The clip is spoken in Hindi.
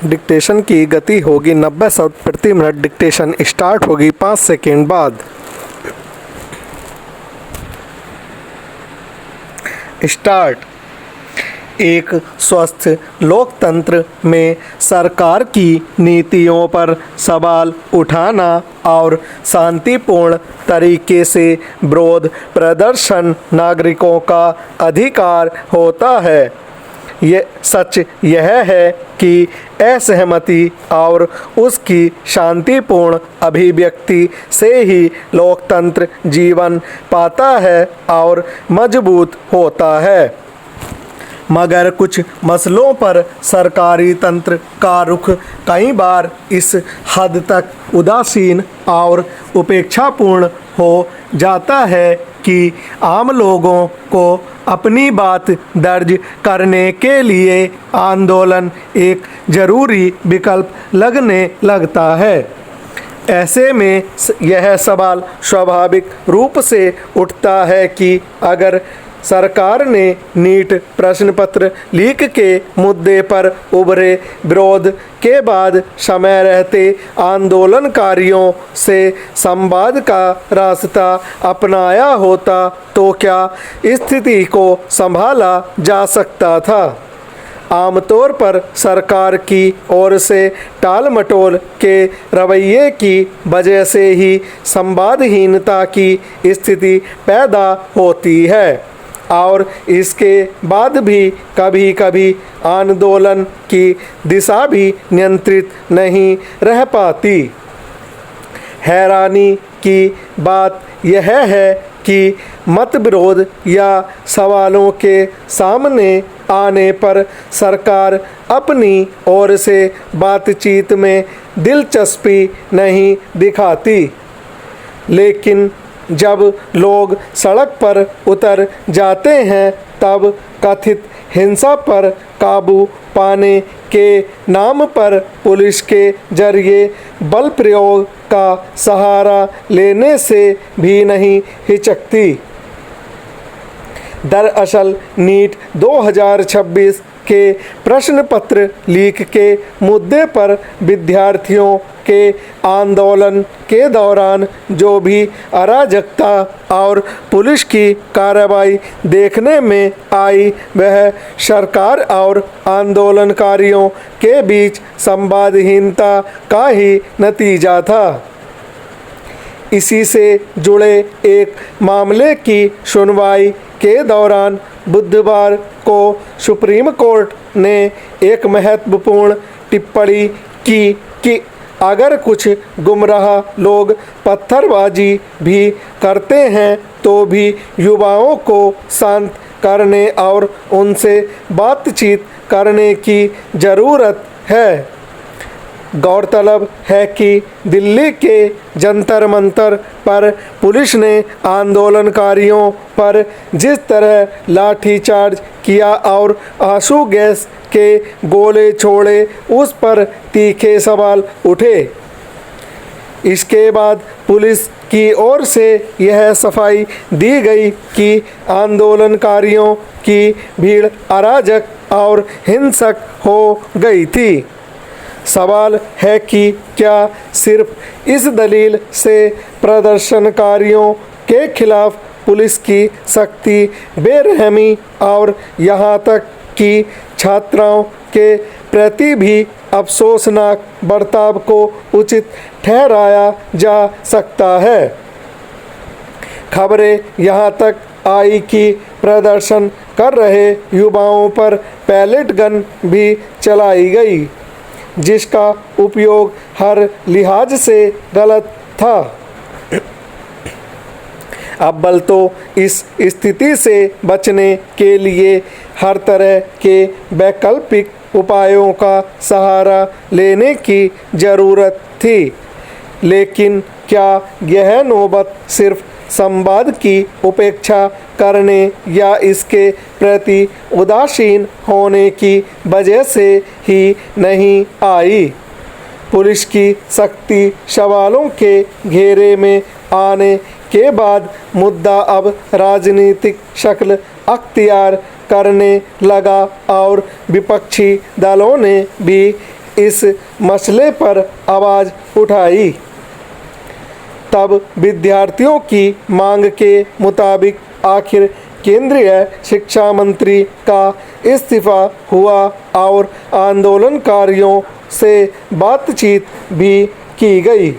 डिक्टेशन की गति होगी 90 शब्द प्रति मिनट। डिक्टेशन स्टार्ट होगी 5 सेकेंड बाद। स्टार्ट। एक स्वस्थ लोकतंत्र में सरकार की नीतियों पर सवाल उठाना और शांतिपूर्ण तरीके से विरोध प्रदर्शन नागरिकों का अधिकार होता है। सच यह है कि असहमति और उसकी शांतिपूर्ण अभिव्यक्ति से ही लोकतंत्र जीवन पाता है और मजबूत होता है। मगर कुछ मसलों पर सरकारी तंत्र का रुख कई बार इस हद तक उदासीन और उपेक्षापूर्ण हो जाता है कि आम लोगों को अपनी बात दर्ज करने के लिए आंदोलन एक ज़रूरी विकल्प लगने लगता है। ऐसे में यह सवाल स्वाभाविक रूप से उठता है कि अगर सरकार ने नीट प्रश्न पत्र लीक के मुद्दे पर उभरे विरोध के बाद समय रहते आंदोलनकारियों से संवाद का रास्ता अपनाया होता तो क्या स्थिति को संभाला जा सकता था। आमतौर पर सरकार की ओर से टाल मटोल के रवैये की वजह से ही संवादहीनता की स्थिति पैदा होती है और इसके बाद भी कभी कभी आंदोलन की दिशा भी नियंत्रित नहीं रह पाती। हैरानी की बात यह है कि मतविरोध या सवालों के सामने आने पर सरकार अपनी ओर से बातचीत में दिलचस्पी नहीं दिखाती, लेकिन जब लोग सड़क पर उतर जाते हैं तब कथित हिंसा पर काबू पाने के नाम पर पुलिस के जरिए बल प्रयोग का सहारा लेने से भी नहीं हिचकती। दरअसल नीट 2026 के प्रश्न पत्र लीक के मुद्दे पर विद्यार्थियों के आंदोलन के दौरान जो भी अराजकता और पुलिस की कार्रवाई देखने में आई वह सरकार और आंदोलनकारियों के बीच संवादहीनता का ही नतीजा था। इसी से जुड़े एक मामले की सुनवाई के दौरान बुधवार को सुप्रीम कोर्ट ने एक महत्वपूर्ण टिप्पणी की कि अगर कुछ गुमराह लोग पत्थरबाजी भी करते हैं तो भी युवाओं को शांत करने और उनसे बातचीत करने की ज़रूरत है। गौरतलब है कि दिल्ली के जंतर मंतर पर पुलिस ने आंदोलनकारियों पर जिस तरह लाठीचार्ज किया और आंसू गैस के गोले छोड़े उस पर तीखे सवाल उठे। इसके बाद पुलिस की ओर से यह सफाई दी गई कि आंदोलनकारियों की भीड़ अराजक और हिंसक हो गई थी। सवाल है कि क्या सिर्फ इस दलील से प्रदर्शनकारियों के खिलाफ पुलिस की सख्ती, बेरहमी और यहाँ तक कि छात्राओं के प्रति भी अफसोसनाक बर्ताव को उचित ठहराया जा सकता है। खबरें यहाँ तक आई कि प्रदर्शन कर रहे युवाओं पर पैलेट गन भी चलाई गई, जिसका उपयोग हर लिहाज से गलत था। अव्वल तो इस स्थिति से बचने के लिए हर तरह के वैकल्पिक उपायों का सहारा लेने की ज़रूरत थी, लेकिन क्या यह नौबत सिर्फ संवाद की उपेक्षा करने या इसके प्रति उदासीन होने की वजह से ही नहीं आई। पुलिस की सख्ती सवालों के घेरे में आने के बाद मुद्दा अब राजनीतिक शक्ल अख्तियार करने लगा और विपक्षी दलों ने भी इस मसले पर आवाज़ उठाई। तब विद्यार्थियों की मांग के मुताबिक आखिर केंद्रीय शिक्षा मंत्री का इस्तीफा हुआ और आंदोलनकारियों से बातचीत भी की गई।